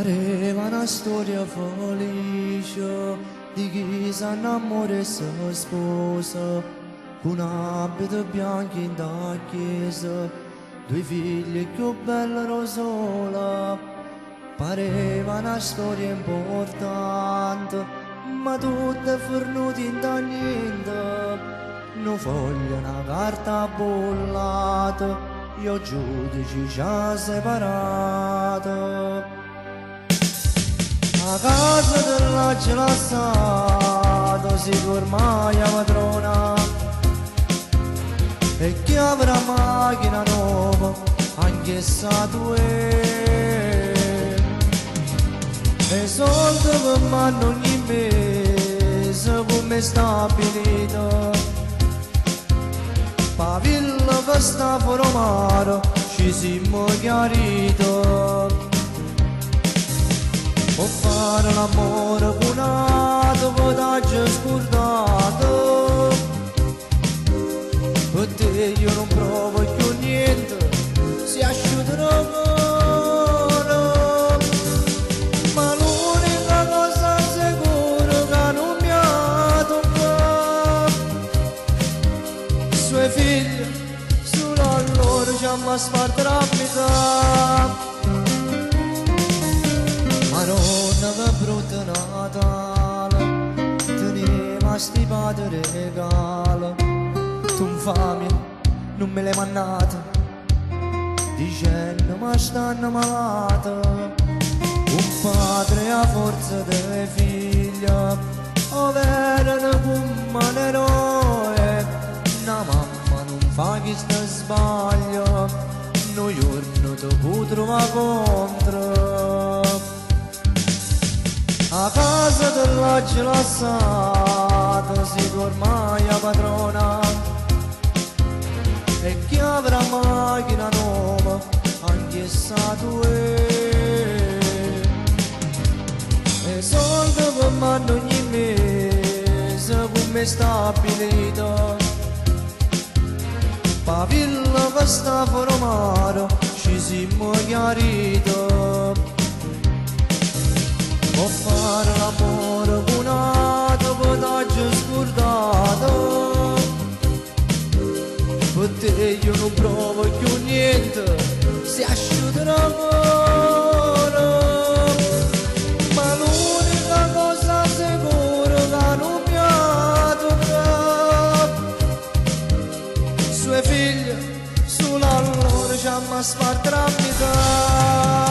Pareva una storia felice di chi si innamora e si sposa, con abito bianco in da chiesa, due figli più bella rosola. Pareva una storia importante, ma tutto è fornuto in da niente. Non foglia una carta bollata, io giudici ci ha separato. A casa della gelassato si ormai la padrona, e chi avrà macchina nuova anche sa due, e soldi che vanno ogni mese come stabilito. Pa villa che sta fuori mare ci siamo chiarito. Può fare l'amore con una potaggio scordato, per te io non provo più niente, si asciuga l'amore. Ma l'unica cosa sicura che non mi ha toccato, suoi figli, solo a loro ci hanno spartato a metà. Madonna che brutto Natale, teneva stipato regalo, tu infami non me l'hai mandato, dicendo ma stanno malata. Un padre a forza delle figlie, overano come un eroe, una mamma non fa chi sta sbaglio, noi giorno ti può trovare contro. A casa della gelassata si ormai la padrona, e chi avrà macchina nuova anche sa due, e soldi che vanno ogni mese come stabilito. Pa villa che sta fuori mare ci siamo chiarito. Può fare l'amore con una potaggio scordato, per te io non provo più niente, si asciuga l'amore. Ma l'unica cosa sicura che non mi ha toccato, suoi figli, solo a loro ci hanno spartato a metà.